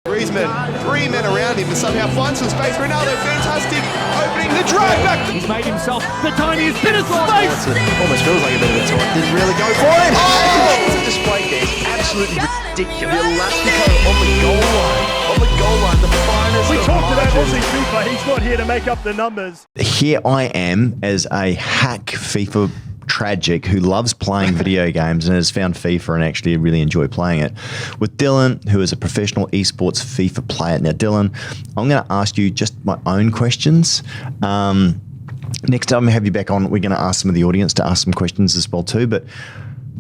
Brisbane, 3 men around him, and somehow finds some space. Ronaldo, fantastic, opening the drive back. He's made himself the tiniest bit of space. Almost feels like a bit of a toy. Didn't really go for it. Oh! The display there is absolutely ridiculous. The Elastico on the goal line. On the goal line, the finest. We talked about Aussie FIFA. He's not here to make up the numbers. Here I am as a hack FIFA tragic who loves playing video games and has found FIFA and actually really enjoy playing it, with Dylan, who is a professional esports FIFA player. Now, Dylan, I'm going to ask you just my own questions. Next time we have you back on, we're going to ask some of the audience to ask some questions as well too. But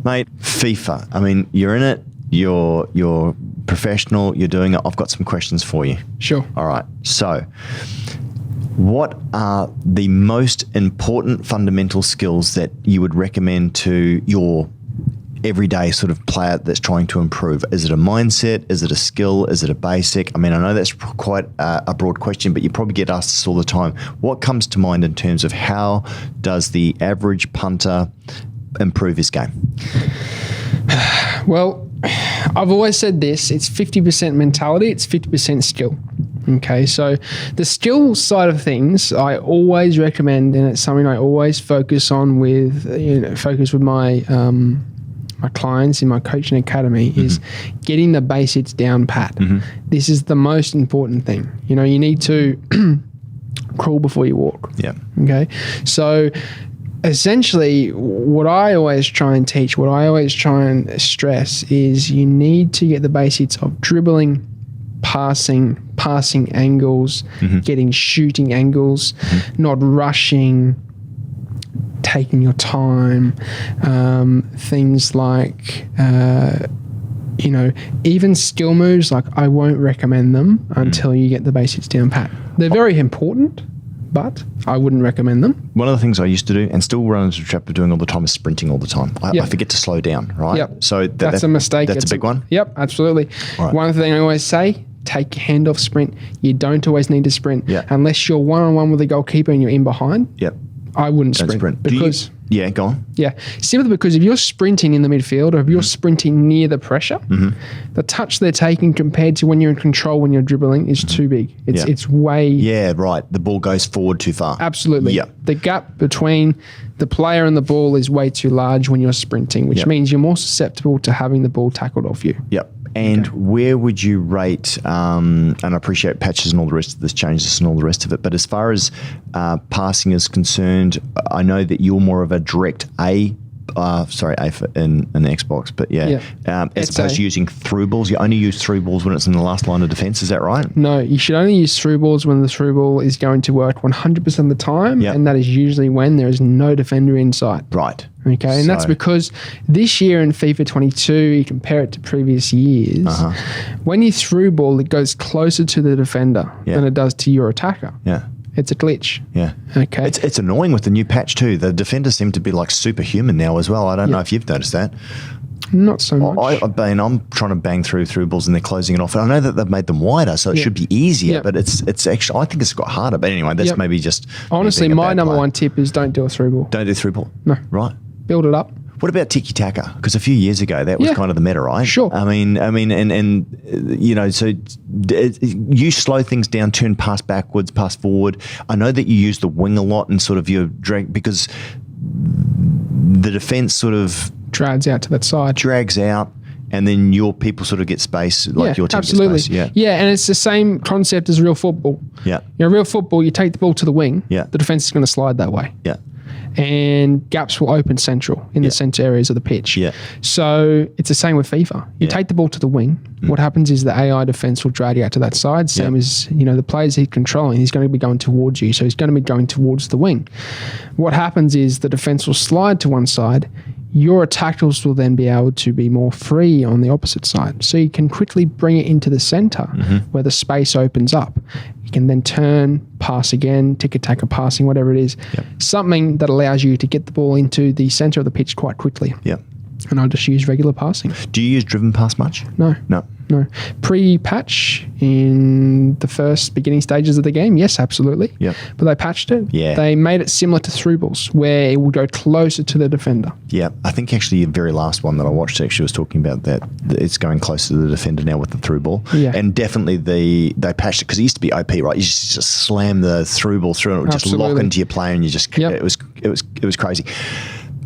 mate, FIFA, I mean, you're in it, you're professional, you're doing it. I've got some questions for you. Sure. All right. So, what are the most important fundamental skills that you would recommend to your everyday sort of player that's trying to improve? Is it a mindset? Is it a skill? Is it a basic? I mean, I know that's quite a broad question, but you probably get asked this all the time. What comes to mind in terms of how does the average punter improve his game? Well, I've always said this, it's 50% mentality, it's 50% skill. Okay, so the skill side of things, I always recommend, and it's something I always focus on with, my my clients in my coaching academy, is getting the basics down pat. This is the most important thing. You know, you need to crawl before you walk. Yeah. Okay, so essentially what I always try and teach, what I always try and stress is you need to get the basics of dribbling, passing angles, getting shooting angles, not rushing, taking your time, things like, even skill moves, like I won't recommend them until you get the basics down pat. They're very important, but I wouldn't recommend them. One of the things I used to do and still run into the trap of doing all the time is sprinting all the time. I forget to slow down, right? Yep. So that's a mistake. That's a big one? Yep, absolutely. Right. One thing I always say, take your hand off sprint. You don't always need to sprint. Unless you're one-on-one with the goalkeeper and you're in behind. Yep. I wouldn't Don't sprint. Because Yeah, go on. Yeah, simply because if you're sprinting in the midfield or if you're sprinting near the pressure, the touch they're taking compared to when you're in control, when you're dribbling, is too big. It's way... Yeah, right. The ball goes forward too far. Absolutely. Yeah. The gap between the player and the ball is way too large when you're sprinting, which means you're more susceptible to having the ball tackled off you. Yep. And where would you rate, and I appreciate patches and all the rest of this, changes and all the rest of it, but as far as passing is concerned, I know that you're more of a direct A for in the Xbox, but as opposed to using through balls. You only use through balls when it's in the last line of defense, is that right? No, you should only use through balls when the through ball is going to work 100% of the time, and that is usually when there is no defender in sight. Right. Okay, and that's because this year in FIFA 22, you compare it to previous years, when you through ball, it goes closer to the defender than it does to your attacker. Yeah. It's a glitch. Yeah. Okay. It's annoying with the new patch too. The defenders seem to be like superhuman now as well. I don't know if you've noticed that. Not so much. I'm trying to bang through balls and they're closing it off. And I know that they've made them wider, so it should be easier, but it's actually, I think it's got harder. But anyway, that's maybe just... Honestly, my number one tip is don't do a through ball. Don't do through ball? No. Right. Build it up. What about Tiki-taka? Because a few years ago, that was kind of the meta, right? Sure. I mean, so you slow things down, turn pass backwards, pass forward. I know that you use the wing a lot and sort of your drag, because the defense sort of drags out to that side. Drags out, and then your people sort of get space, like your team absolutely. gets space. Yeah, and it's the same concept as real football. Yeah. Real football, you take the ball to the wing, the defense is going to slide that way. Yeah. And gaps will open central in the centre areas of the pitch. Yeah. So it's the same with FIFA. You take the ball to the wing. What happens is the AI defence will drag you out to that side. Same as the players he's controlling. He's going to be going towards you, so he's going to be going towards the wing. What happens is the defence will slide to one side. Your attackers will then be able to be more free on the opposite side. So you can quickly bring it into the centre where the space opens up. You can then turn, pass again, tiki-taka passing, whatever it is. Something that allows you to get the ball into the centre of the pitch quite quickly. Yeah. And I'll just use regular passing. Do you use driven pass much? No. No. No. Pre-patch, in the first beginning stages of the game? Yes, absolutely. Yep. But they patched it. Yeah. They made it similar to through balls, where it would go closer to the defender. Yeah, I think actually the very last one that I watched actually was talking about that it's going closer to the defender now with the through ball. Yeah. And definitely they patched it because it used to be OP, right? You just slam the through ball through and it would just lock into your player and you just it was crazy.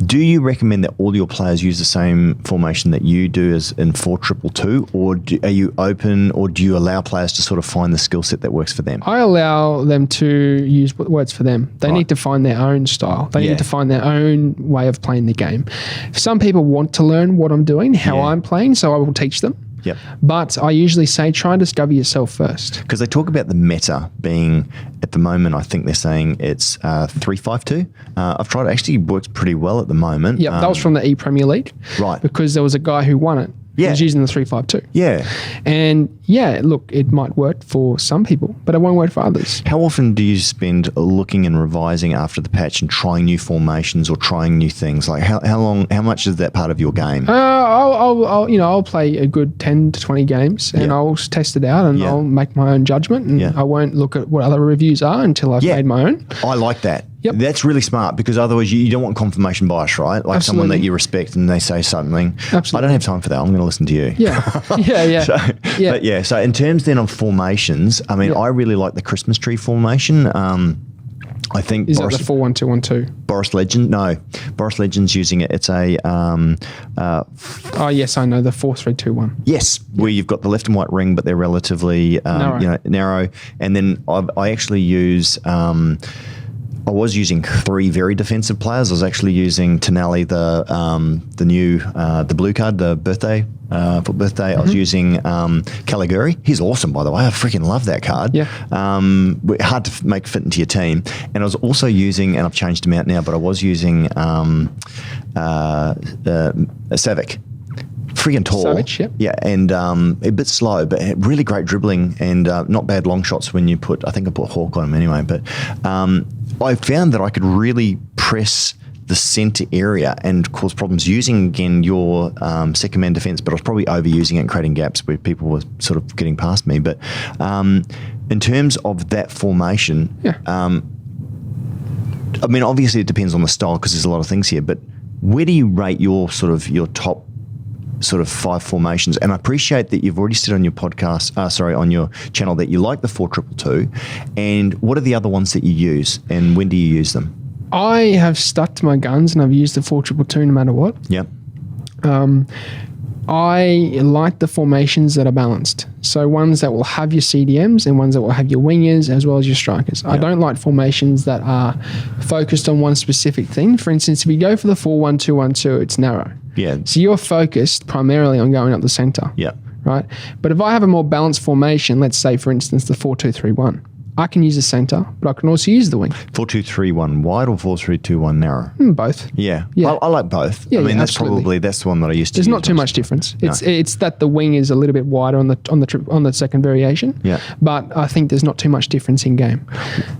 Do you recommend that all your players use the same formation that you do as in 4-2-2, or are you open, or do you allow players to sort of find the skill set that works for them? I allow them to use what works for them. They need to find their own style. They need to find their own way of playing the game. Some people want to learn what I'm doing, how I'm playing, so I will teach them. Yep. But I usually say try and discover yourself first. Because they talk about the meta being, at the moment, I think they're saying it's 3-5-2. I've tried it. Actually works pretty well at the moment. Yeah, that was from the E-Premier League. Right. Because there was a guy who won it. Yeah. He was using the 3-5-2. Yeah. And yeah, look, it might work for some people, but it won't work for others. How often do you spend looking and revising after the patch and trying new formations or trying new things? Like how much is that part of your game? I'll play a good 10 to 20 games and I'll test it out and I'll make my own judgment and I won't look at what other reviews are until I've made my own. I like that. Yep. That's really smart because otherwise you don't want confirmation bias, right? Like someone that you respect and they say something. Absolutely. I don't have time for that. I'm going to listen to you. Yeah. So in terms then of formations, I mean, I really like the Christmas tree formation. I think is that the 4-1-2-1-2? Boris Legend's using it. It's a oh yes, I know the 4-3-2-1. Yes, where you've got the left and white ring, but they're relatively narrow. And then I actually use. I was using 3 very defensive players. I was actually using Tonali, the new the blue card, the birthday for birthday. I was using Caligari. He's awesome, by the way. I freaking love that card. Yeah. Hard to make fit into your team. And I was also using, and I've changed him out now, but I was using Savic. Freaking tall. Savage, yep. Yeah, and a bit slow, but really great dribbling and not bad long shots when you put, I think I put Hawk on him anyway, but I found that I could really press the centre area and cause problems using, again, your second man defence, but I was probably overusing it and creating gaps where people were sort of getting past me. But in terms of that formation, I mean, obviously it depends on the style because there's a lot of things here, but where do you rate your top sort of 5 formations? And I appreciate that you've already said on your podcast, on your channel, that you like the 4-2-2. And what are the other ones that you use, and when do you use them? I have stuck to my guns and I've used the 4-2-2 no matter what. Yep. I like the formations that are balanced. So ones that will have your CDMs and ones that will have your wingers as well as your strikers. Yep. I don't like formations that are focused on one specific thing. For instance, if you go for the 4-1-2-1-2, it's narrow. Yeah. So you're focused primarily on going up the centre. Yeah. Right? But if I have a more balanced formation, let's say, for instance, the 4-2-3-1, I can use the centre, but I can also use the wing. 4-2-3-1 wide or 4-3-2-1 narrow? Both. Yeah. Yeah. I like both. Yeah, I mean, that's absolutely. the one that I used to use. There's not too much difference. It's that the wing is a little bit wider on the second variation. Yeah. But I think there's not too much difference in game.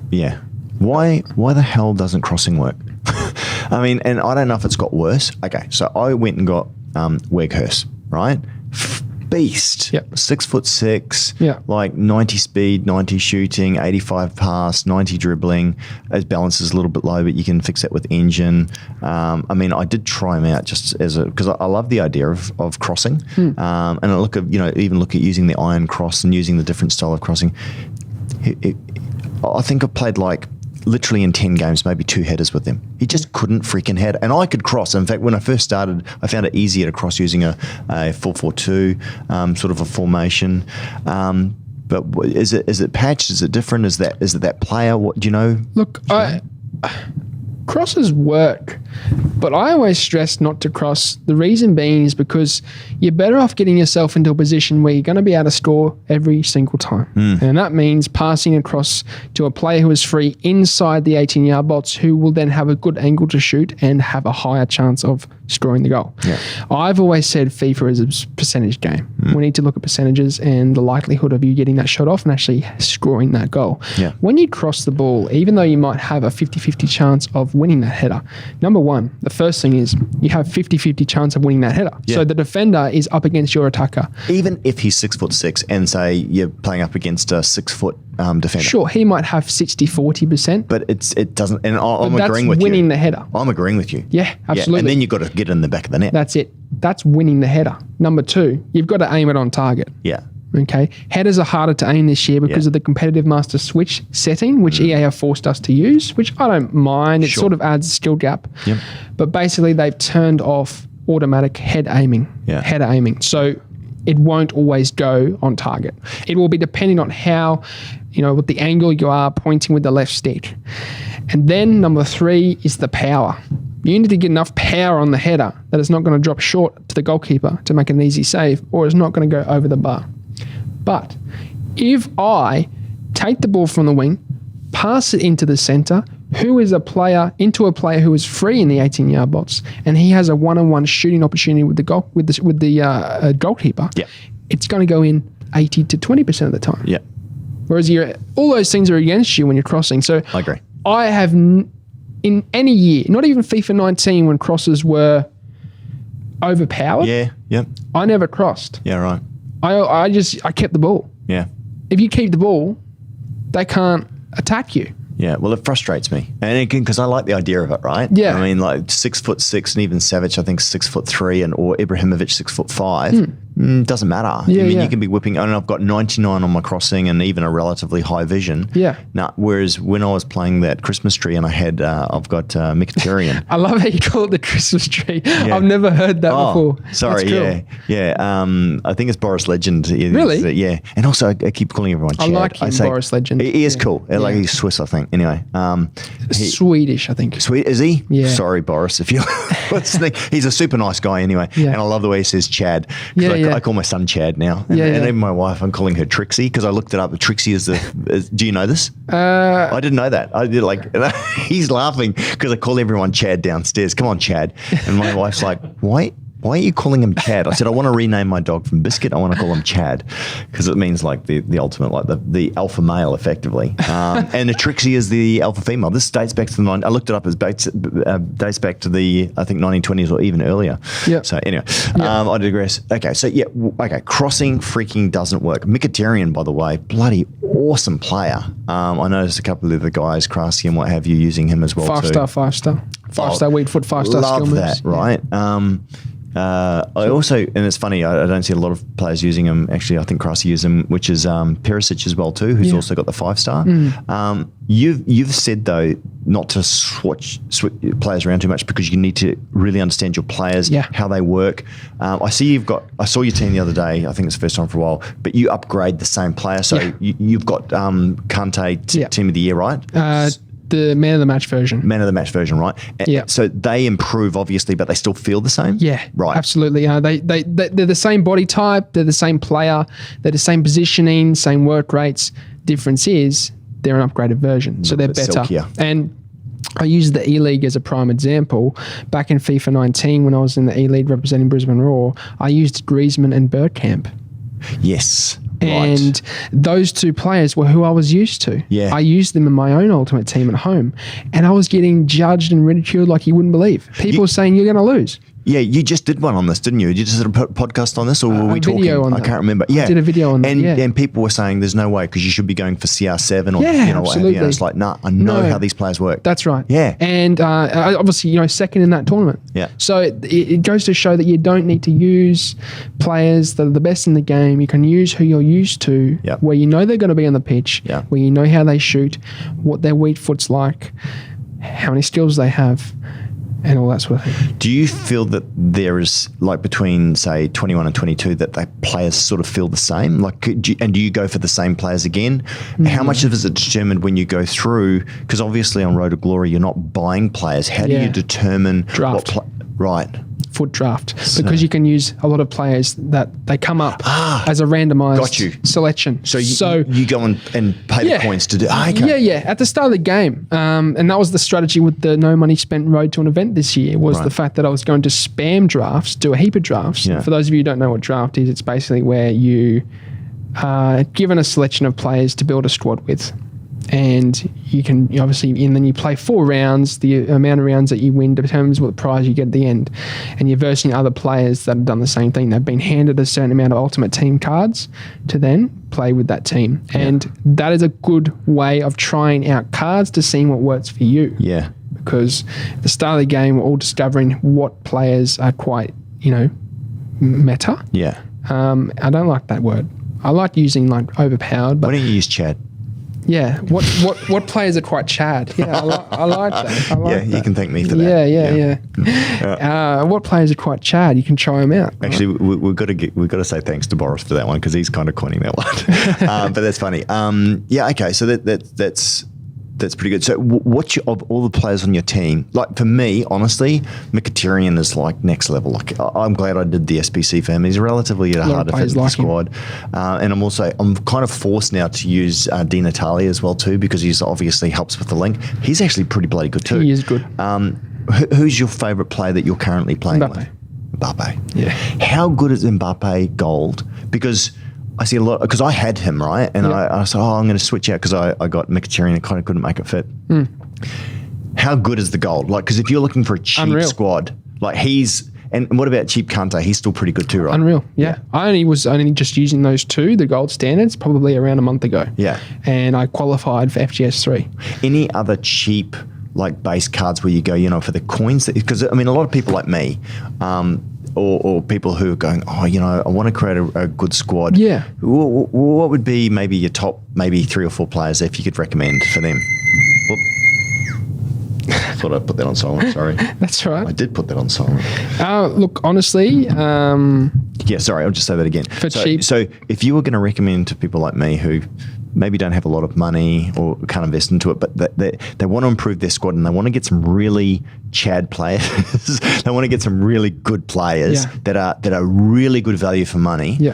Yeah. Why the hell doesn't crossing work? I mean, and I don't know if it's got worse. Okay, so I went and got Weghurst, right? Beast. Yep. 6'6". Yeah. Like 90 speed, 90 shooting, 85 pass, 90 dribbling. His balance is a little bit low, but you can fix that with engine. I mean, I did try him out just because I love the idea of crossing. And I look at using the iron cross and using the different style of crossing. I think I played like literally in 10 games, maybe 2 headers with him. He just couldn't freaking head. And I could cross. In fact, when I first started, I found it easier to cross using a 4-4-2 sort of a formation. But is it patched? Is it different? Is it that player? What do you know? Look, crosses work, but I always stress not to cross. The reason being is because you're better off getting yourself into a position where you're going to be able to score every single time. And that means passing across to a player who is free inside the 18-yard box, who will then have a good angle to shoot and have a higher chance of scoring the goal. Yeah. I've always said FIFA is a percentage game. We need to look at percentages and the likelihood of you getting that shot off and actually scoring that goal. Yeah. When you cross the ball, even though you might have a 50-50 chance of winning that header. Number one, the first thing is you have 50-50 chance of winning that header. Yeah. So the defender is up against your attacker. Even if he's 6'6" and say you're playing up against a 6 foot defender. Sure, he might have 60-40%. But it doesn't, and I'm that's agreeing with you. winning the header. I'm agreeing with you. Yeah, absolutely. And then you've got to get it in the back of the net. That's it. That's winning the header. Number two, you've got to aim it on target. Yeah. Okay, headers are harder to aim this year because of the competitive master switch setting, which EA have forced us to use, which I don't mind. It sort of adds a skill gap. Yep. But basically, they've turned off automatic header aiming. So it won't always go on target. It will be depending on how, what the angle you are pointing with the left stick. And then number three is the power. You need to get enough power on the header that it's not going to drop short to the goalkeeper to make an easy save, or it's not going to go over the bar. But if I take the ball from the wing, pass it into the centre, into a player who is free in the 18-yard box, and he has a one-on-one shooting opportunity with the goalkeeper, it's going to go in 80 to 20% of the time. Yeah. Whereas all those things are against you when you're crossing. So I agree. I have in any year, not even FIFA 19 when crosses were overpowered. Yeah. Yep. I never crossed. Yeah. Right. I kept the ball. Yeah. If you keep the ball, they can't attack you. Yeah, well, it frustrates me, and again, because I like the idea of it, right? Yeah. I mean, like 6'6", and even Savic, I think 6'3", or Ibrahimovic 6'5". Doesn't matter. Yeah, you can be whipping. And I've got 99 on my crossing, and even a relatively high vision. Yeah. Now, whereas when I was playing that Christmas tree, and I've got Mkhitaryan. I love how you call it the Christmas tree. Yeah. I've never heard that before. Sorry, That's cool. yeah. I think it's Boris Legend. Really? Yeah. And also, I keep calling everyone Chad. I like him, Boris Legend. He is cool. Like he's Swiss, I think. Anyway, Swedish, I think. Sweet, is he? Yeah. Sorry, Boris, if you're listening. He's a super nice guy anyway. Yeah. And I love the way he says Chad. I call my son Chad now. And even my wife, I'm calling her Trixie because I looked it up. Trixie is do you know this? I didn't know that. I did he's laughing because I call everyone Chad downstairs. Come on, Chad. And my wife's like, why are you calling him Chad? I said, I want to rename my dog from Biscuit. I want to call him Chad because it means like the ultimate, like the alpha male effectively. And the Trixie is the alpha female. This dates back to I looked it up as dates back to the, I think 1920s or even earlier. Yeah. So anyway, I digress. Okay. So crossing freaking doesn't work. Mkhitaryan, by the way, bloody awesome player. I noticed a couple of the guys, Krasi and what have you, using him as well Five star weak foot, 5-star skill love moves. that, right? I also, and it's funny, I don't see a lot of players using them. Actually, I think Krasi uses them, which is Perisic as well too, who's also got the 5-star. You've said though not to switch players around too much because you need to really understand your players, how they work. I saw your team the other day. I think it's the first time for a while, but you upgrade the same player. So you've got Kante team of the year, right? The man of the match version. Man of the match version, right? Yeah. So they improve, obviously, but they still feel the same? Yeah. Right. Absolutely. They're the same body type. They're the same player. They're the same positioning, same work rates. Difference is they're an upgraded version. So they're better. Silkier. And I use the E-League as a prime example. Back in FIFA 19, when I was in the E-League representing Brisbane Roar, I used Griezmann and Bergkamp. Yes. And those two players were who I was used to. Yeah. I used them in my own ultimate team at home. And I was getting judged and ridiculed like you wouldn't believe. People were saying, you're going to lose. Yeah, you just did one on this, didn't you? You just did a podcast on this, or were we talking? On I can't remember. Yeah, I did a video on that. And people were saying there's no way because you should be going for CR7 or absolutely. It's like, nah, I know how these players work. That's right. Yeah, and obviously, second in that tournament. Yeah. So it goes to show that you don't need to use players that are the best in the game. You can use who you're used to, where you know they're going to be on the pitch, where you know how they shoot, what their weak foot's like, how many skills they have, and all that sort of thing. Do you feel that there is, like, between, say, 21 and 22, that the players sort of feel the same? Like, do you go for the same players again? How much of it is it determined when you go through? Because obviously on Road to Glory, you're not buying players. How do you determine draft? Right. Foot draft, because you can use a lot of players that they come up as a randomized selection. So you go and pay the points to do. Okay. At the start of the game, and that was the strategy with the no money spent road to an event this year, was the fact that I was going to spam drafts, do a heap of drafts. For those of you who don't know what draft is, it's basically where you are given a selection of players to build a squad with. And you can obviously, and then you play 4 rounds. The amount of rounds that you win determines what prize you get at the end. And you're versing other players that have done the same thing. They've been handed a certain amount of ultimate team cards to then play with that team. Yeah. And that is a good way of trying out cards to see what works for you. Yeah. Because at the start of the game, we're all discovering what players are quite, meta. Yeah. I don't like that word. I like using like overpowered. But why don't you use Chad? Yeah, what players are quite Chad? Yeah, I like that. I like that. You can thank me for that. Yeah. What players are quite Chad? You can try them out. Actually, we've got to say thanks to Boris for that one because he's kind of coining that one. But that's funny. Okay. So that's pretty good. So of all the players on your team, like for me, honestly, Mkhitaryan is like next level. Like I'm glad I did the SBC for him. He's relatively a harder fit in the squad. And I'm kind of forced now to use Di Natale as well too because he's obviously helps with the link. He's actually pretty bloody good too. He is good. Who's your favourite player that you're currently playing with? Mbappe. Yeah. How good is Mbappe gold? Because I see a lot, because I had him, right? And I said, I'm going to switch out because I got Mkhitaryan and kind of couldn't make it fit. How good is the gold? Like, because if you're looking for a cheap squad, like and what about cheap Kante? He's still pretty good too, right? Unreal, yeah. I was only just using those 2, the gold standards, probably around a month ago. Yeah. And I qualified for FGS 3. Any other cheap, like, base cards where you go, for the coins? Because, I mean, a lot of people like me, or people who are going, I want to create a good squad. Yeah. What would be maybe your top, maybe 3 or 4 players if you could recommend for them? Whoop. Thought I'd put that on silent, sorry. That's right. I did put that on silent. Look, honestly... sorry, I'll just say that again. Cheap. So if you were going to recommend to people like me who maybe don't have a lot of money or can't invest into it, but they want to improve their squad and they want to get some really Chad players. They want to get some really good players that are really good value for money. Yeah.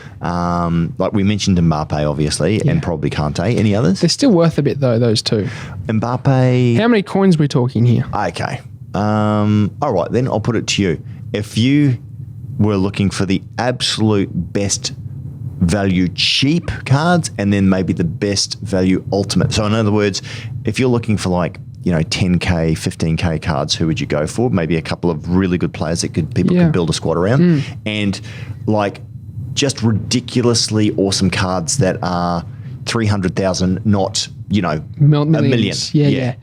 Like we mentioned Mbappe, obviously, and probably Kante. Any others? They're still worth a bit though, those 2. Mbappe. How many coins are we talking here? Okay. All right, then I'll put it to you. If you were looking for the absolute best value cheap cards and then maybe the best value ultimate. So in other words, if you're looking for like, 10K, 15K cards, who would you go for? Maybe a couple of really good players that people could build a squad around. And like just ridiculously awesome cards that are 300,000, not, a million. Yeah.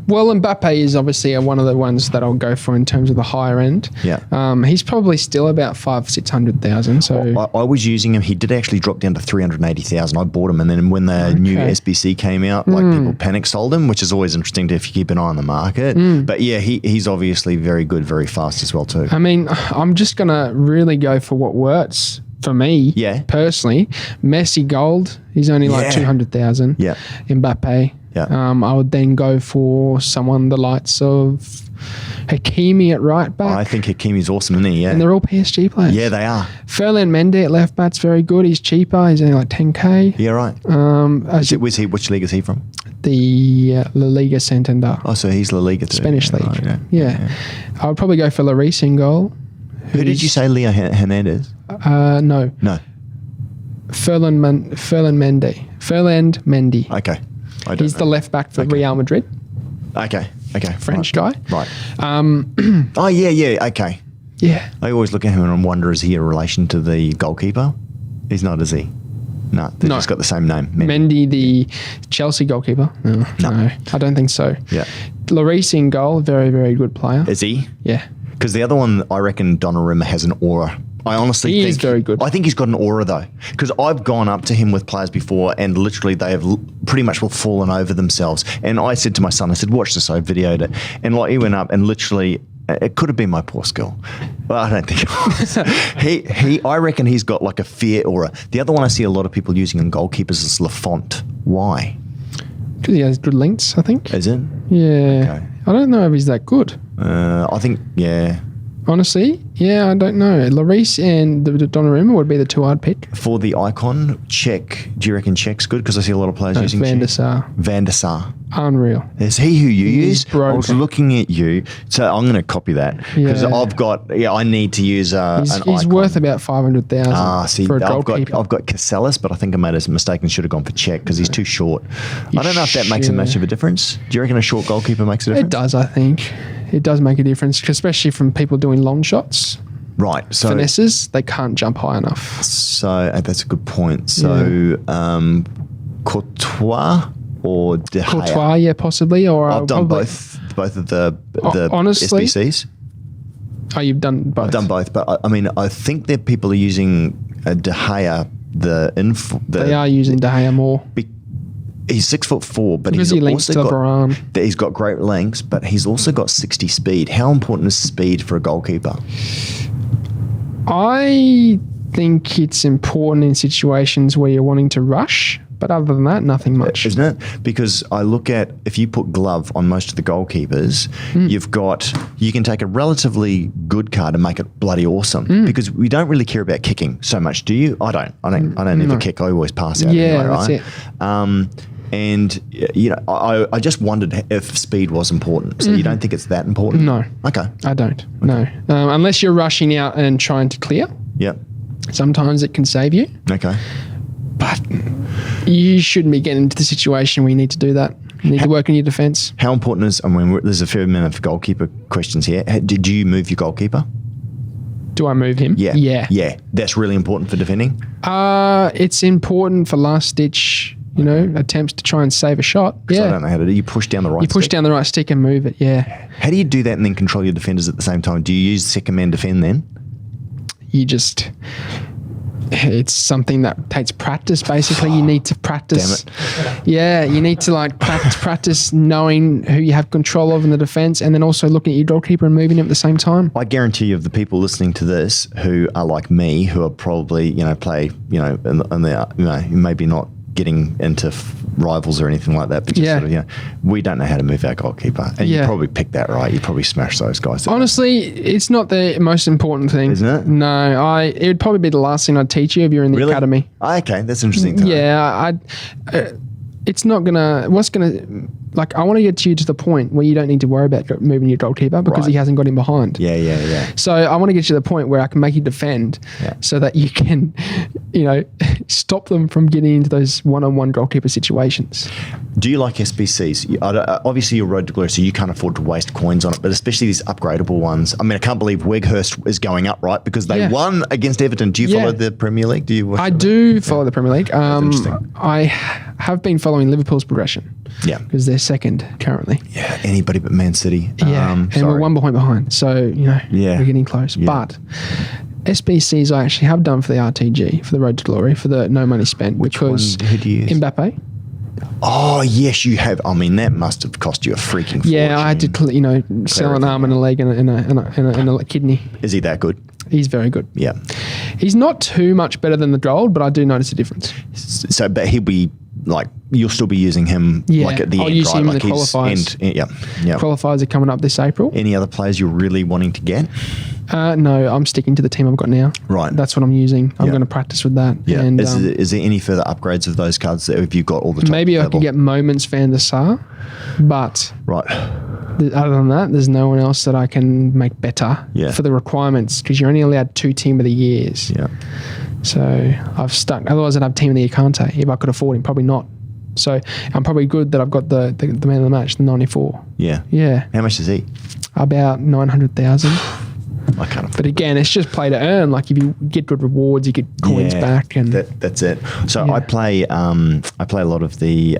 Well, Mbappe is obviously one of the ones that I'll go for in terms of the higher end. Yeah. He's probably still about 500,000-600,000. So I was using him. He did actually drop down to 380,000. I bought him, and then when the new SBC came out, people panic sold him, which is always interesting if you keep an eye on the market. But yeah, he's obviously very good, very fast as well too. I mean, I'm just gonna really go for what works. For me, personally, Messi gold, he's only like 200,000. Yeah. Mbappe. Yeah. I would then go for someone the likes of Hakimi at right back. I think Hakimi's awesome, isn't he? Yeah. And they're all PSG players. Yeah, they are. Ferland Mendy at left back's very good. He's cheaper. He's only like 10K. Yeah, right. Which league is he from? The La Liga Santander. Oh, so he's La Liga too. Spanish league. Right, yeah. I would probably go for Lloris in goal. Who did you say, Leo Hernandez? No. Ferland Mendy. Okay. He's the left back for Real Madrid. Okay. French guy. Right. Yeah. Okay. Yeah. I always look at him and wonder, is he a relation to the goalkeeper? He's not, is he? No, they've just got the same name. Mendy, the Chelsea goalkeeper. No, I don't think so. Yeah. Lloris in goal, very, very good player. Is he? Yeah. Because the other one, I reckon Donnarumma has an aura. I honestly think... He is very good. I think he's got an aura, though. Because I've gone up to him with players before and literally they have pretty much fallen over themselves. And I said to my son, I said, watch this, I videoed it. And like he went up and literally... It could have been my poor skill. Well, I don't think it was. I reckon he's got like a fear aura. The other one I see a lot of people using in goalkeepers is Lafont. Why? Because he has good links, I think. Is it? Yeah. Okay. I don't know if he's that good. I think, yeah. Honestly, yeah, I don't know. Lloris and the Donnarumma would be the two I'd pick. For the icon, Czech. Do you reckon Czech's good? Because I see a lot of players using Van der Czech. Sar. Van der Sar. Unreal. Is he who you use? broken. I was looking at you, so I'm going to copy that because Yeah. I need to use an He's icon. worth about 500,000 See, for a I've goalkeeper. got Casellas, but I think I made a mistake and should have gone for Czech because he's too short. I don't know if that makes a much of a difference. Do you reckon a short goalkeeper makes a difference? It does, I think. It does make a difference, especially from people doing long shots. Right. So Finesses, they can't jump high enough. So that's a good point. So Courtois or De Gea? Courtois, yeah, possibly. Or I've done probably, both of the honestly, SBCs. Oh, you've done both. I've done both, but I mean, I think that people are using De Gea. They are using De Gea more. He's 6'4", but Because he's he links also to Varane. he's got great lengths, but he's also got 60 speed. How important is speed for a goalkeeper? I think it's important in situations where you're wanting to rush, but other than that, nothing much. Isn't it? Because I look at, if you put glove on most of the goalkeepers, you can take a relatively good card and make it bloody awesome. Because we don't really care about kicking so much, do you? I don't ever kick. I always pass out. Yeah, anyway, that's right? it. And I just wondered if speed was important. So you don't think it's that important? No. Okay. I don't. No. Unless you're rushing out and trying to clear. Yep. Sometimes it can save you. Okay. But you shouldn't be getting into the situation where you need to do that. You need to work on your defence. How important is, there's a fair amount of goalkeeper questions here. Did you move your goalkeeper? Do I move him? Yeah. Yeah. Yeah. That's really important for defending? It's important for last ditch, attempts to try and save a shot. Yeah. I don't know how to do. You push down the right You push stick? down the right stick and move it, yeah. How do you do that and then control your defenders at the same time? Do you use second man defend then? It's something that takes practice, basically. You need to practice. Damn it. Yeah, you need to practice knowing who you have control of in the defence and then also looking at your goalkeeper and moving him at the same time. I guarantee you, of the people listening to this who are like me, who are probably, play, maybe not getting into rivals or anything like that, but just we don't know how to move our goalkeeper. And you probably picked that right. You probably smashed those guys. Honestly, it's not the most important thing. Isn't it? No, it would probably be the last thing I'd teach you if you're in the academy. Okay, that's interesting to know. Yeah, it's not gonna. I want to get you to the point where you don't need to worry about moving your goalkeeper because he hasn't got him behind. Yeah. So I want to get you to the point where I can make you defend, so that you can, stop them from getting into those one-on-one goalkeeper situations. Do you like SBCs? Obviously, you're Road to Glory, so you can't afford to waste coins on it, but especially these upgradable ones. I mean, I can't believe Weghurst is going up, right? Because they won against Everton. Do you follow the Premier League? Do you? I do follow the Premier League. Interesting. I have been following Liverpool's progression. Yeah. Because they're second currently. Yeah, anybody but Man City. Yeah, and we're 1 point behind. So, we're getting close. Yeah. But SBCs I actually have done for the RTG, for the Road to Glory, for the no money spent. Which because one? Who do you use? Mbappe. Oh, yes, you have. I mean, that must have cost you a freaking fortune. Yeah, I had to, sell an arm and a leg and a kidney. Is he that good? He's very good. Yeah. He's not too much better than the gold, but I do notice a difference. So, but he'll be you'll still be using him at the I'll end, use right? him in the qualifiers. Yeah. Qualifiers are coming up this April. Any other players you're really wanting to get? No, I'm sticking to the team I've got now. Right. That's what I'm using. I'm going to practice with that. Yeah. And, is there any further upgrades of those cards that have you got all the time? Maybe I could get Moments Van der Sar, but other than that, there's no one else that I can make better for the requirements because you're only allowed 2 Team of the Years. Yeah. So I've stuck. Otherwise, I'd have Team of the Year Kante if I could afford him. Probably not. So I'm probably good that I've got the man of the match, the 94. Yeah. Yeah. How much is he? About 900,000. I can't afford. But again, it's just play to earn. Like if you get good rewards, you get coins back, and that's it. So I play a lot of the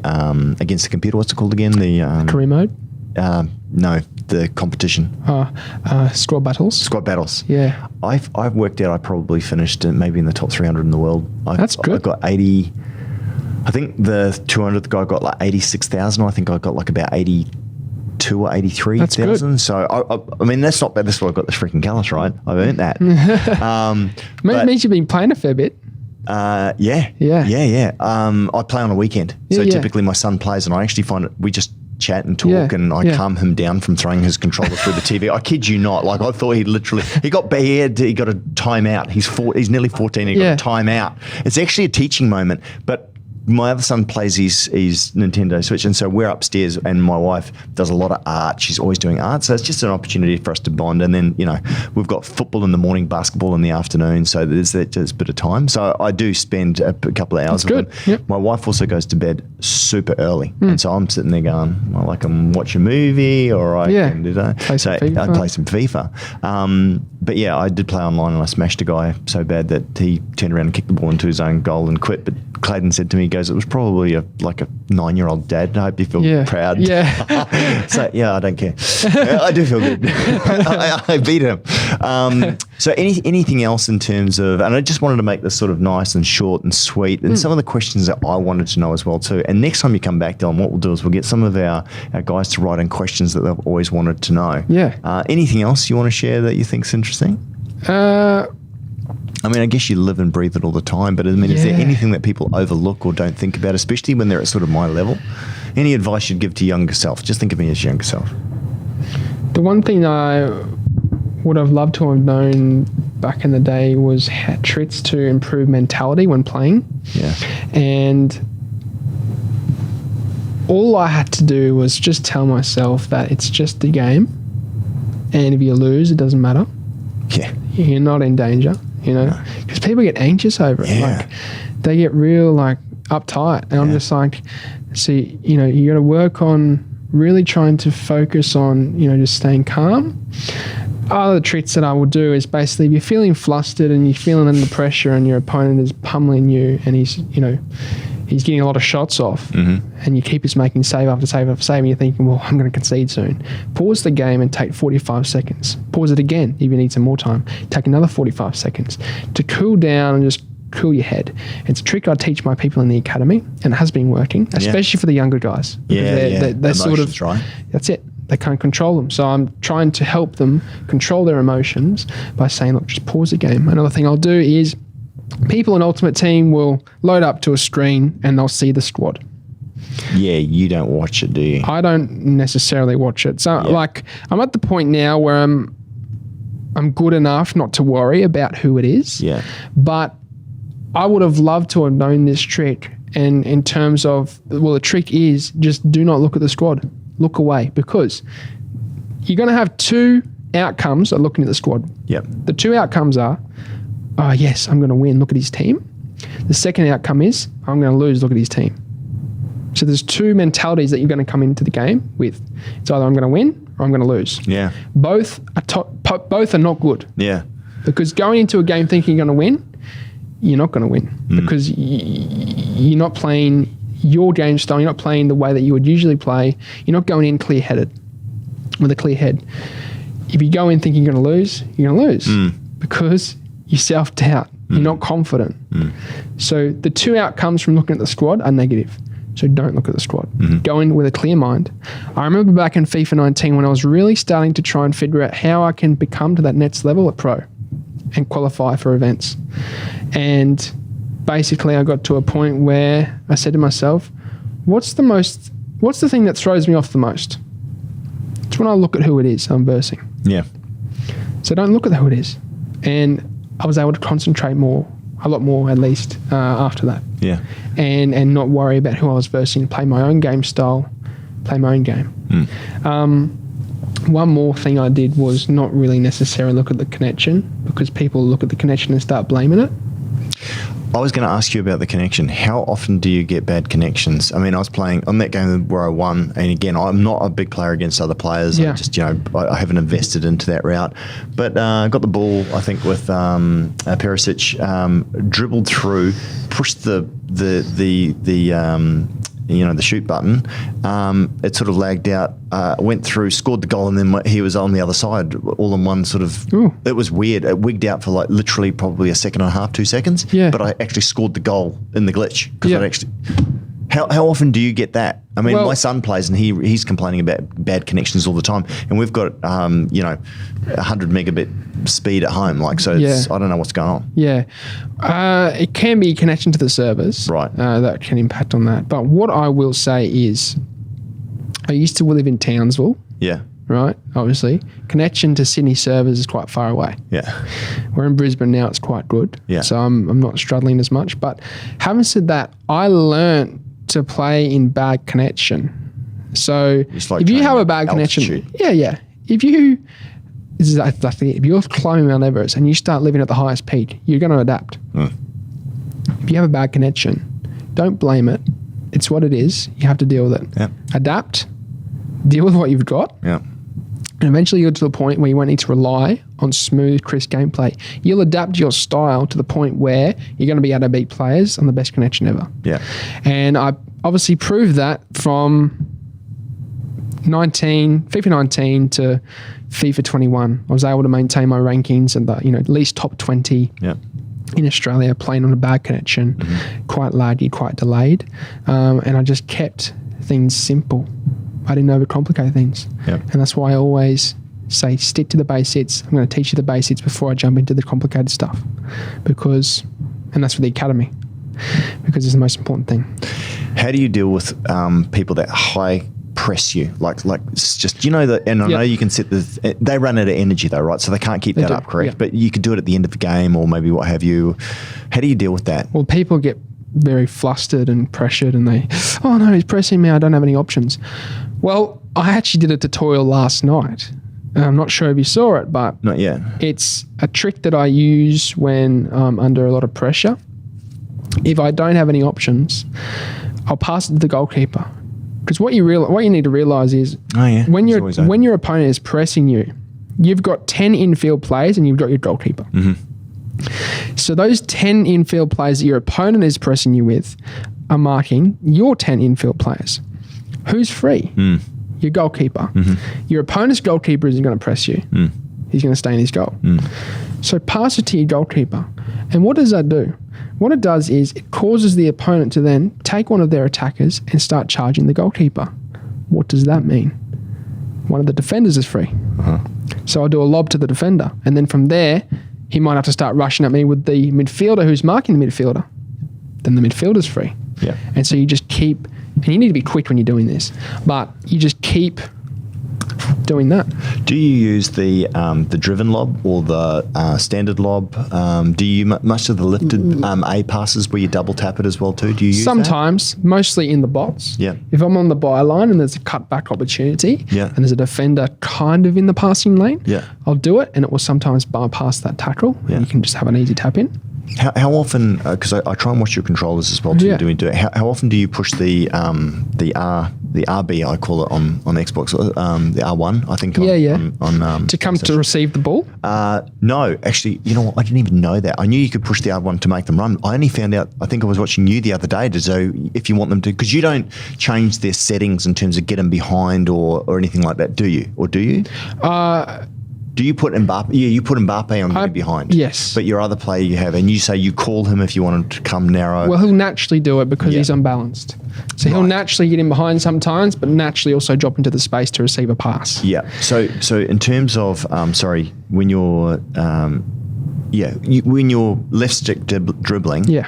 against the computer. What's it called again? The career mode. No, the competition. Squad battles. Squad battles. Yeah. I've worked out I probably finished maybe in the top 300 in the world. That's good. I got 80. I think the 200th guy got like 86,000. I think I got like about 82 or 83,000. So I mean that's not bad. That's why I got the freaking colours right. I've earned that. Means you've been playing a fair bit. Yeah. I play on a weekend. So typically my son plays and I actually find it. We just chat and talk, Yeah, and I yeah. calm him down from throwing his controller through the TV. I kid you not. Like, I thought he got a timeout. He's nearly 14. He got Yeah. a timeout. It's actually a teaching moment, but my other son plays his Nintendo Switch, and so we're upstairs, and my wife does a lot of art. She's always doing art, so it's just an opportunity for us to bond. And then, we've got football in the morning, basketball in the afternoon, so there's a bit of time. So I do spend a couple of hours That's with good. him. Yep. My wife also goes to bed super early, and so I'm sitting there going, well, I can watch a movie, or I Yeah. can Play some I FIFA. play some FIFA. But yeah, I did play online, and I smashed a guy so bad that he turned around and kicked the ball into his own goal and quit. But Clayton said to me, he goes, it was probably like a 9-year-old dad. I hope you feel proud. Yeah. So yeah, I don't care. I do feel good. I beat him. So anything else in terms of, and I just wanted to make this sort of nice and short and sweet, and some of the questions that I wanted to know as well too. And next time you come back, Dylan, what we'll do is we'll get some of our guys to write in questions that they've always wanted to know. Yeah. Anything else you want to share that you think's interesting? I mean, I guess you live and breathe it all the time, but I mean, is there Yeah. anything that people overlook or don't think about, especially when they're at sort of my level? Any advice you'd give to younger self? Just think of me as younger self. The one thing I would have loved to have known back in the day was tricks to improve mentality when playing. Yeah. And all I had to do was just tell myself that it's just a game, and if you lose, it doesn't matter. Yeah. You're not in danger, because people get anxious over it. Yeah. Like, they get real uptight, and I'm just like, see, you got to work on really trying to focus on, just staying calm. Other tricks that I will do is basically, if you're feeling flustered and you're feeling under pressure and your opponent is pummeling you and he's getting a lot of shots off, and you keep making save after save after save, and you're thinking, well, I'm going to concede soon. Pause the game and take 45 seconds. Pause it again if you need some more time. Take another 45 seconds to cool down and just cool your head. It's a trick I teach my people in the academy, and it has been working, especially for the younger guys. Because they're sort of, right? that's it. They can't control them. So I'm trying to help them control their emotions by saying, look, just pause the game. Another thing I'll do is, people in Ultimate Team will load up to a screen and they'll see the squad. Yeah, you don't watch it, do you? I don't necessarily watch it. So I'm at the point now where I'm good enough not to worry about who it is. Yeah. But I would have loved to have known this trick. And in terms of, the trick is just do not look at the squad. Look away, because you're going to have two outcomes of looking at the squad. Yep. The two outcomes are, oh, yes, I'm going to win. Look at his team. The second outcome is, I'm going to lose. Look at his team. So there's two mentalities that you're going to come into the game with. It's either I'm going to win or I'm going to lose. Yeah. Both are not good. Yeah. Because going into a game thinking you're going to win, you're not going to win. Because you're not playing your game style. You're not playing the way that you would usually play. You're not going in clear-headed, with a clear head. If you go in thinking you're going to lose, you're going to lose. Because you self-doubt. You're not confident. So the two outcomes from looking at the squad are negative. So don't look at the squad. Go in with a clear mind. I remember back in FIFA 19 when I was really starting to try and figure out how I can become to that next level at pro and qualify for events. And basically I got to a point where I said to myself, what's the thing that throws me off the most? It's when I look at who it is I'm versing. Yeah. So don't look at who it is. And I was able to concentrate a lot more at least after that. Yeah. And not worry about who I was versing, play my own game style, play my own game. One more thing I did was not really necessarily look at the connection, because people look at the connection and start blaming it. I was going to ask you about the connection. How often do you get bad connections? I mean, I was playing on that game where I won, and again, I'm not a big player against other players. Yeah. I just, I haven't invested into that route. But got the ball, I think, with Perisic, dribbled through, pushed the shoot button. It sort of lagged out, went through, scored the goal, and then he was on the other side, all in one sort of. Ooh. It was weird. It wigged out for literally probably a second and a half, 2 seconds. Yeah. But I actually scored the goal in the glitch. Yeah. How often do you get that? I mean, Well, my son plays, and he's complaining about bad connections all the time, and we've got 100 megabit speed at home. So it's, I don't know what's going on. Yeah. It can be connection to the servers. Right. That can impact on that. But what I will say is, I used to live in Townsville, Yeah. right? Obviously. Connection to Sydney servers is quite far away. Yeah. We're in Brisbane now, it's quite good. Yeah. So I'm not struggling as much. But having said that, I learned to play in bad connection. So It's like if you training have a at bad connection, altitude. If you're climbing Mount Everest and you start living at the highest peak, you're going to adapt. If you have a bad connection, don't blame it. It's what it is. You have to deal with it. Yeah. Adapt, deal with what you've got, Yeah. and eventually you'll get to the point where you won't need to rely on smooth, crisp gameplay. You'll adapt your style to the point where you're going to be able to beat players on the best connection ever. Yeah. And I obviously proved that from FIFA 19 to FIFA 21. I was able to maintain my rankings and at least top 20 Yeah. in Australia, playing on a bad connection, quite laggy, quite delayed. And I just kept things simple. I didn't overcomplicate things. Yep. And that's why I always say, stick to the basics. I'm going to teach you the basics before I jump into the complicated stuff. And that's for the academy, because it's the most important thing. How do you deal with people that high press you? Like it's just, and I know you can set they run out of energy though, right? So they can't keep that up, correct? Yeah. But you could do it at the end of the game or maybe what have you. How do you deal with that? Well, people get very flustered and pressured and oh no, he's pressing me, I don't have any options. Well, I actually did a tutorial last night. I'm not sure if you saw it, but Not yet. it's a trick that I use when under a lot of pressure. If I don't have any options, I'll pass it to the goalkeeper. Because what you need to realise is when your opponent is pressing you, you've got 10 infield players and you've got your goalkeeper. So those 10 infield players that your opponent is pressing you with are marking your 10 infield players. Who's free? Your goalkeeper. Your opponent's goalkeeper isn't going to press you. He's going to stay in his goal. So pass it to your goalkeeper. And what does that do? What it does is it causes the opponent to then take one of their attackers and start charging the goalkeeper. What does that mean? One of the defenders is free. So I'll do a lob to the defender. And then from there, he might have to start rushing at me with the midfielder who's marking the midfielder. Then the midfielder's free. Yeah. And so you just keep, and you need to be quick when you're doing this, but you just keep doing that. Do you use the driven lob or the standard lob? Do you much of the lifted A passes where you double tap it as well too? Do you use Sometimes, mostly in the box. Yeah. If I'm on the byline and there's a cutback opportunity, Yeah. and there's a defender kind of in the passing lane, Yeah. I'll do it, and it will sometimes bypass that tackle. Yeah. And you can just have an easy tap in. How often? Because I try and watch your controllers as well too. Yeah. Do it. How often do you push the RB? I call it on Xbox. The R1. I think. On to come to receive the ball. No, actually, you know what? I didn't even know that. I knew you could push the R1 to make them run. I only found out. I think I was watching you the other day to know if you want them to, because you don't change their settings in terms of get them behind or anything like that, do you? Or do you? Do you put Mbappe? Yeah, you put Mbappe on getting behind. Yes. But your other player you have, and you say you call him if you want him to come narrow. Well, he'll naturally do it because Yeah. he's unbalanced. So he'll naturally get in behind sometimes, but naturally also drop into the space to receive a pass. Yeah. So in terms of when you're when you're left stick dribbling, Yeah.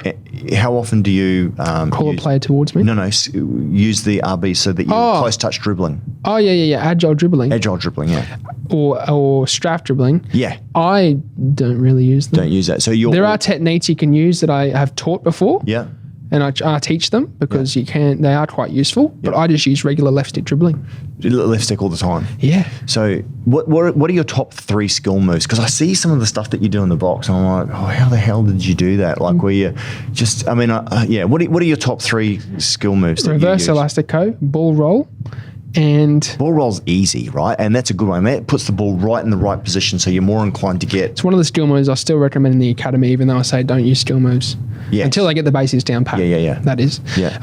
how often do you Call a player towards me. No, use the RB so that you're close touch dribbling, Oh yeah. Agile dribbling agile dribbling. Yeah. or straf dribbling. Yeah. I don't really use them. Don't use that. So you're There are techniques you can use that I have taught before. Yeah. And I teach them because they are quite useful, but I just use regular left stick dribbling. Left stick all the time. Yeah. So what are your top 3 skill moves? Because I see some of the stuff that you do in the box, and I'm like, oh, how the hell did you do that? Like, where you just, What are your top 3 skill moves? That Reverse you use? elastico, ball roll, and Ball roll's easy, right? And that's a good one. That puts the ball right in the right position, so you're more inclined to get. it's one of the skill moves I still recommend in the academy, even though I say don't use skill moves. Yes. Until I get the basics down pat. Yeah. That is. Yeah.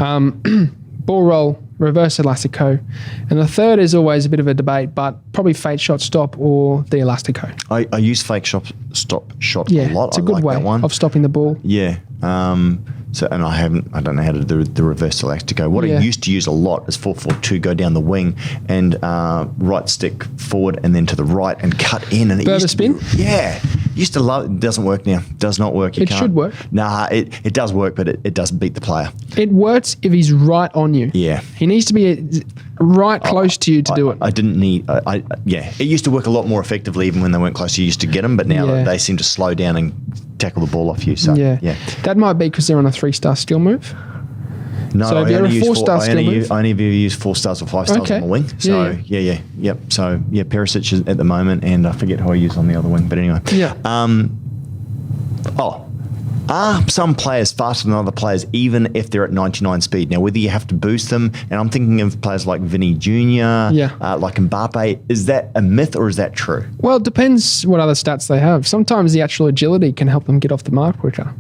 Ball roll, reverse elastico. And the third is always a bit of a debate, but probably fake shot stop or the elastico. I use fake stop shot Yeah, a lot. it's a I good like way that one. of stopping the ball. Yeah. So, and I don't know how to do the reverse Tiki-taka. What I used to use a lot is 4-4-2, go down the wing and right stick forward and then to the right and cut in. And it used to spin? Used to love it. Doesn't work now. Does not work. It should work. Nah, it does work, but it doesn't beat the player. It works if he's right on you. Yeah. He needs to be right close to you to do it. I didn't need, it used to work a lot more effectively even when they weren't close. You used to get them, but now they seem to slow down and tackle the ball off you. So, yeah. That might be because they're on a 3-star skill move. No, so if you're a 4-star skill move, I only ever use 4 stars or 5 stars on the wing. So yep. So Perisic is at the moment, and I forget who I use on the other wing. But anyway, are some players faster than other players, even if they're at 99 speed? Now, whether you have to boost them, and I'm thinking of players like Vinny Jr., like Mbappe, is that a myth or is that true? Well, it depends what other stats they have. Sometimes the actual agility can help them get off the mark quicker.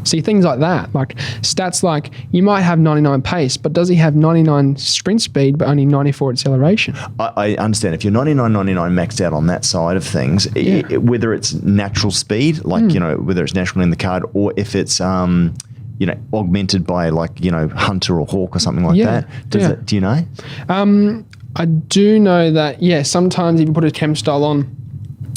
See, things like that, like stats like you might have 99 pace, but does he have 99 sprint speed but only 94 acceleration? I understand. If you're 99 maxed out on that side of things, whether it's natural speed, like, whether it's natural in the card, or if it's, augmented by like, Hunter or Hawk or something like that. Do you know? I do know that, sometimes if you put a chem style on,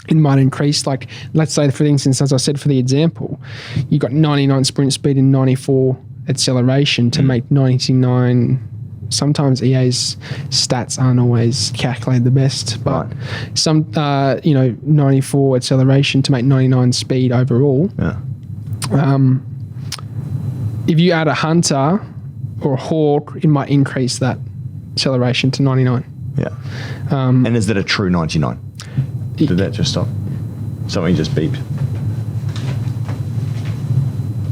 it might increase, like, let's say, for instance, as I said for the example, you got 99 sprint speed and 94 acceleration to make 99. Sometimes EA's stats aren't always calculated the best, but some, 94 acceleration to make 99 speed overall. If you add a Hunter or a Hawk, it might increase that acceleration to 99. And is that a true 99? Did that just stop? Something just beeped.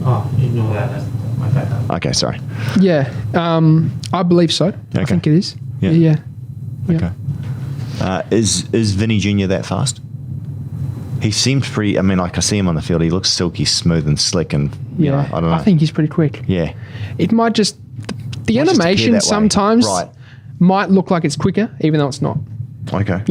Oh, ignore that. That's my bad. Okay, sorry. I believe so. I think it is. Okay. Is Vinny Jr. that fast? He seems pretty. I mean, like I see him on the field. He looks silky smooth and slick, and I don't know. I think he's pretty quick. Yeah. It might just the animation sometimes might look like it's quicker, even though it's not. Okay.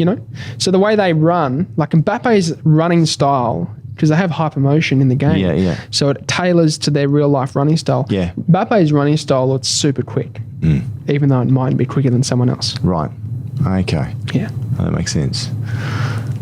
So the way they run, like Mbappe's running style, because they have hypermotion in the game. So it tailors to their real life running style. Mbappe's running style looks super quick, even though it might be quicker than someone else. Right. Okay. Yeah. That makes sense.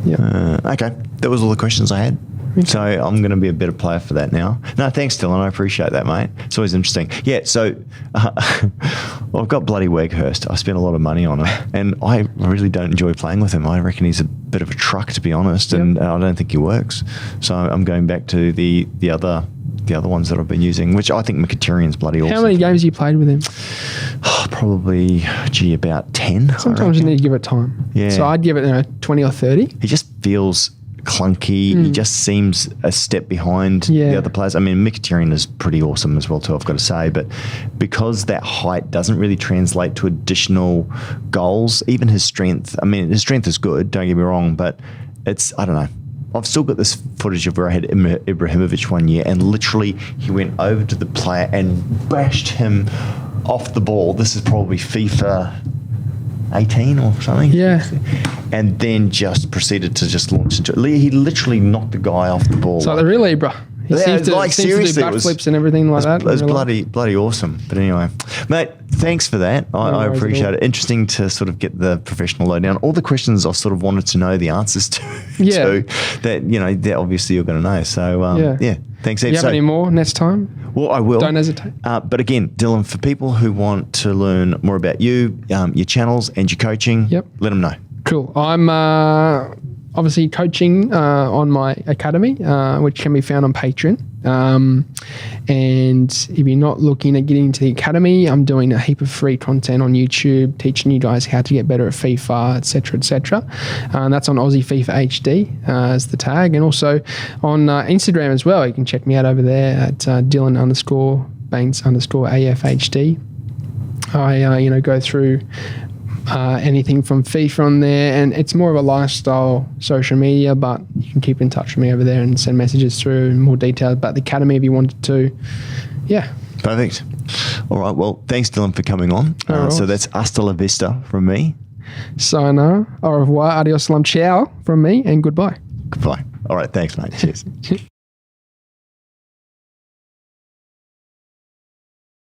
Okay. That was all the questions I had. So I'm going to be a better player for that now. No, thanks, Dylan. I appreciate that, mate. It's always interesting. Yeah, so I've got bloody Weghurst. I spent a lot of money on him, and I really don't enjoy playing with him. I reckon he's a bit of a truck, to be honest, and I don't think he works. So I'm going back to the other ones that I've been using, which I think Mkhitaryan's bloody awesome. How many games have you played with him? Probably, about 10. Sometimes you need to give it time. Yeah. So I'd give it 20 or 30. He just feels clunky. He just seems a step behind the other players. I mean, Mkhitaryan is pretty awesome as well too, I've got to say, but because that height doesn't really translate to additional goals, even his strength, I mean, his strength is good, don't get me wrong, but I don't know. I've still got this footage of where I had Ibrahimovic one year, and literally he went over to the player and bashed him off the ball. This is probably FIFA 18 or something. And then just proceeded to just launch into it. He literally knocked the guy off the ball. It's like the real Ibra. He seems to do backflips and everything like that. It was bloody awesome. But anyway, mate, thanks for that. I appreciate it. Interesting to sort of get the professional lowdown. All the questions I've sort of wanted to know the answers to. That obviously you're going to know. So thanks. Do you have any more next time? Well, I will. Don't hesitate. But again, Dylan, for people who want to learn more about you, your channels and your coaching, let them know. Cool. I'm obviously coaching on my academy, which can be found on Patreon. And if you're not looking at getting into the academy, I'm doing a heap of free content on YouTube, teaching you guys how to get better at FIFA, etc., etc. And that's on Aussie FIFA HD as the tag, and also on Instagram as well. You can check me out over there at Dylan_Baines_AFHD. I go through anything from FIFA on there, and it's more of a lifestyle social media, but you can keep in touch with me over there and send messages through more details about the academy if you wanted to. Perfect. All right, well, thanks, Dylan, for coming on. So that's hasta la vista from me. Sayonara, au revoir, adios, salam, ciao from me, and goodbye. All right, thanks, mate. Cheers.